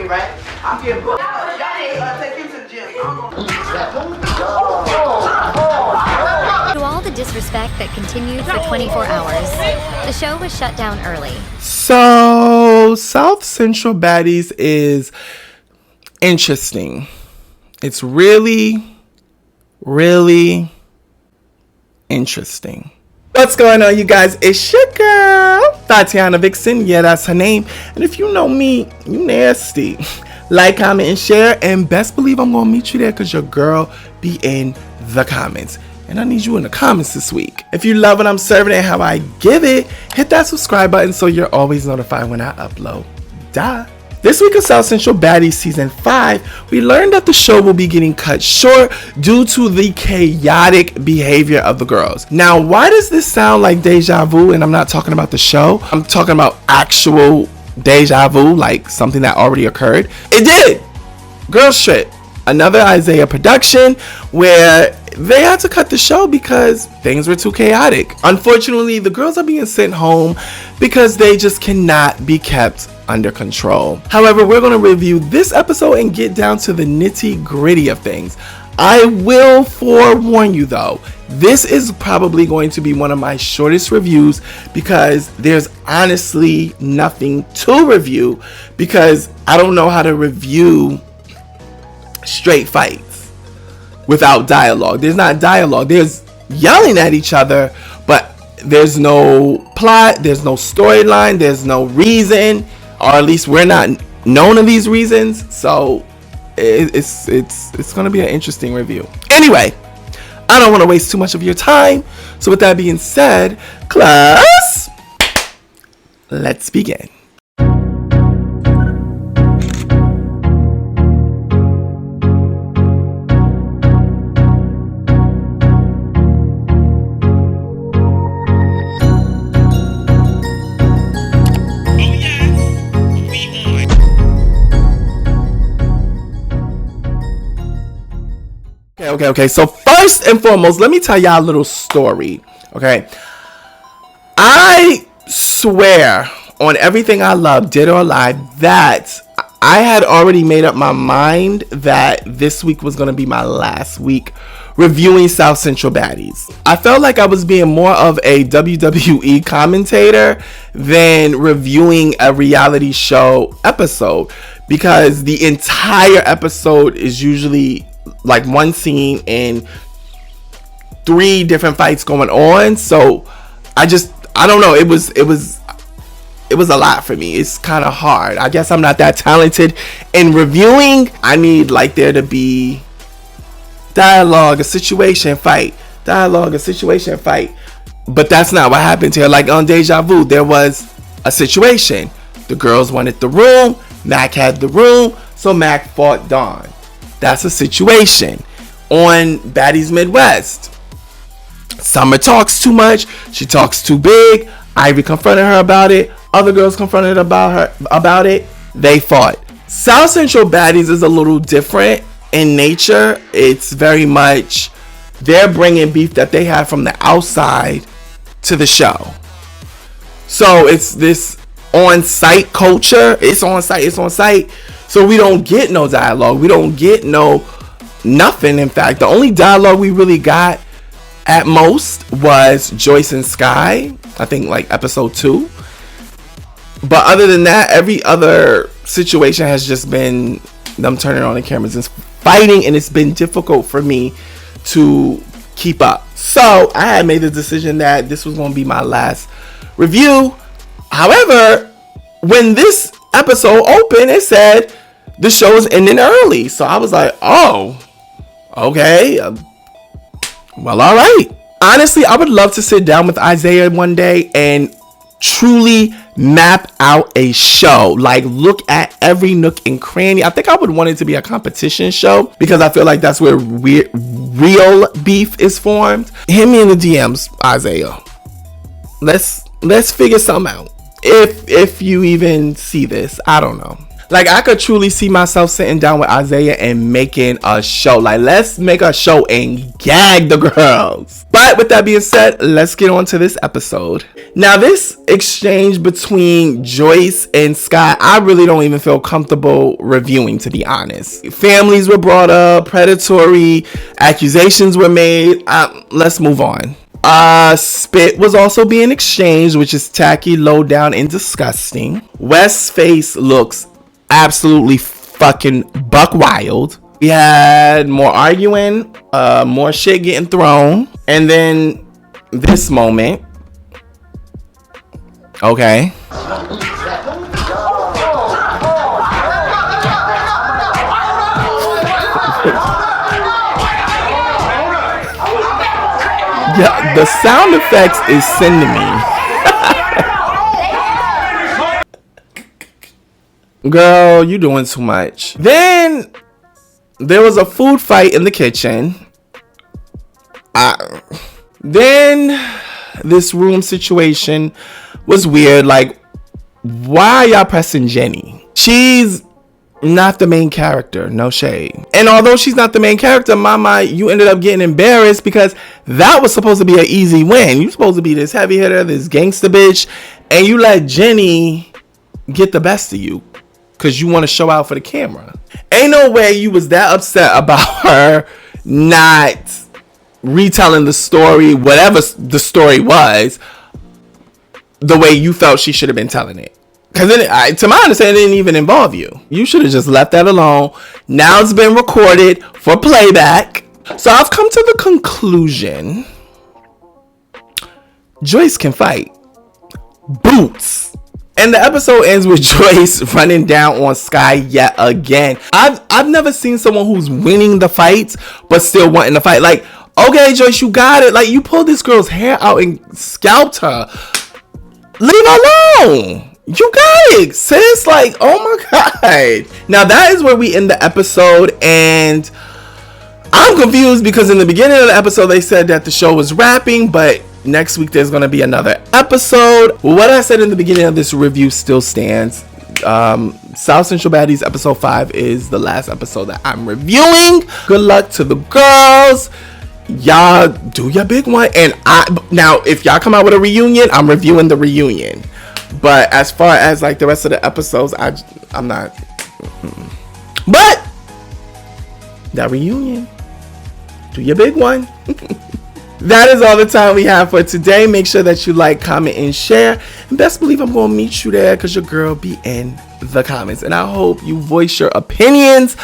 me, right? I'm getting booked. Y'all need to take him to the gym. To all the disrespect that continued for 24 hours, the show was shut down early. So, South Central Baddies is interesting. It's really, really interesting. What's going on, you guys? It's your girl, Tatiana Vixen. Yeah, that's her name. And if you know me, you nasty. Like, comment, and share. And best believe I'm going to meet you there because your girl be in the comments. And I need you in the comments this week. If you love what I'm serving and how I give it, hit that subscribe button so you're always notified when I upload. Duh. This week of South Central Baddies Season 5, we learned that the show will be getting cut short due to the chaotic behavior of the girls. Now, why does this sound like deja vu? And I'm not talking about the show. I'm talking about actual deja vu, like something that already occurred. It did. Girls Trip. Another Isaiah production where they had to cut the show because things were too chaotic. Unfortunately, the girls are being sent home because they just cannot be kept under control. However, we're going to review this episode and get down to the nitty gritty of things. I will forewarn you though, this is probably going to be one of my shortest reviews because there's honestly nothing to review because I don't know how to review straight fights without dialogue. There's not dialogue. There's yelling at each other, but there's no plot, there's no storyline, there's no reason, or at least we're not known of these reasons. So it's going to be an interesting review. Anyway, I don't want to waste too much of your time. So with that being said, class, let's begin. Okay. So first and foremost, let me tell y'all a little story. Okay. I swear on everything I love, dead or alive, that I had already made up my mind that this week was going to be my last week reviewing South Central Baddies. I felt like I was being more of a WWE commentator than reviewing a reality show episode because the entire episode is usually like one scene and 3 different fights going on. So I don't know. It was a lot for me. It's kind of hard. I guess I'm not that talented in reviewing. I need like there to be dialogue, a situation, fight, dialogue, a situation, fight. But that's not what happened here. Like on Deja Vu, there was a situation. The girls wanted the room. Mac had the room. So Mac fought Dawn. That's a situation. On Baddies Midwest, Summer talks too much. She talks too big. Ivy confronted her about it. Other girls confronted about it. They fought. South Central Baddies is a little different in nature. It's very much they're bringing beef that they have from the outside to the show. So it's this on-site culture. It's on site. So we don't get no dialogue. We don't get nothing. In fact, the only dialogue we really got at most was Joyce and Sky. I think like episode 2. But other than that, every other situation has just been them turning on the cameras and fighting. And it's been difficult for me to keep up. So I had made the decision that this was going to be my last review. However, when this episode opened, it said the show is ending early. So I was like, oh, okay. Well, all right. Honestly, I would love to sit down with Isaiah one day and truly map out a show. Like look at every nook and cranny. I think I would want it to be a competition show because I feel like that's where real beef is formed. Hit me in the DMs, Isaiah. Let's figure something out. If you even see this, I don't know. Like, I could truly see myself sitting down with Isaiah and making a show. Like, let's make a show and gag the girls. But with that being said, let's get on to this episode. Now, this exchange between Joyce and Sky, I really don't even feel comfortable reviewing, to be honest. Families were brought up, predatory accusations were made. Let's move on. Spit was also being exchanged, which is tacky, low down, and disgusting. West's face looks absolutely fucking buck wild. We had more arguing, more shit getting thrown, and then this moment. Okay. Yeah, the sound effects is sending me. Girl, you doing too much. Then there was a food fight in the kitchen. Then this room situation was weird. Like, why are y'all pressing Jenny? She's not the main character, no shade. And although she's not the main character, mama, you ended up getting embarrassed because that was supposed to be an easy win. You're supposed to be this heavy hitter, this gangster bitch, and you let Jenny get the best of you because you want to show out for the camera. Ain't no way you was that upset about her not retelling the story, whatever the story was, the way you felt she should have been telling it. Because to my understanding, it didn't even involve you. You should have just left that alone. Now it's been recorded for playback. So I've come to the conclusion. Joyce can fight. Boots. And the episode ends with Joyce running down on Sky yet again. I've never seen someone who's winning the fights, but still wanting to fight. Like, okay, Joyce, you got it. Like, you pulled this girl's hair out and scalped her. Leave her alone. You got it, sis. Like, oh my god. Now that is where we end the episode, and I'm confused because in the beginning of the episode they said that the show was wrapping, but next week there's going to be another episode. What I said in the beginning of this review still stands. South Central Baddies episode 5 is the last episode that I'm reviewing. Good luck to the girls. Y'all do your big one, and now if y'all come out with a reunion, I'm reviewing the reunion. But as far as like the rest of the episodes, I'm not. But that reunion, do your big one. That is all the time we have for today. Make sure that you like, comment, and share. And best believe I'm going to meet you there because your girl be in the comments. And I hope you voice your opinions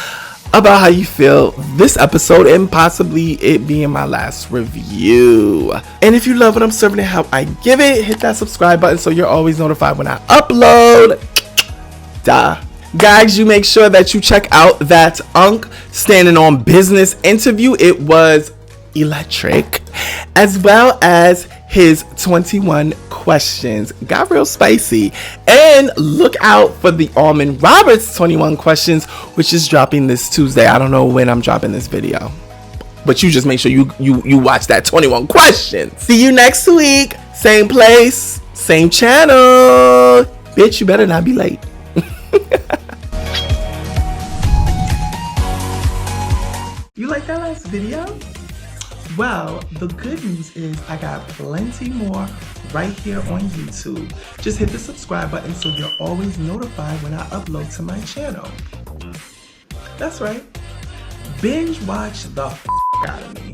about how you feel this episode and possibly it being my last review. And if you love what I'm serving and how I give it, hit that subscribe button so you're always notified when I upload. Duh. Guys, you make sure that you check out that Unk Standing on Business interview. It was electric, as well as his 21 questions. Got real spicy. And look out for the Almond Roberts 21 questions, which is dropping this Tuesday. I don't know when I'm dropping this video, but you just make sure you watch that 21 questions. See you next week. Same place, same channel. Bitch, you better not be late. You like that last video? Well, the good news is I got plenty more right here on YouTube. Just hit the subscribe button so you're always notified when I upload to my channel. That's right. Binge watch the out of me.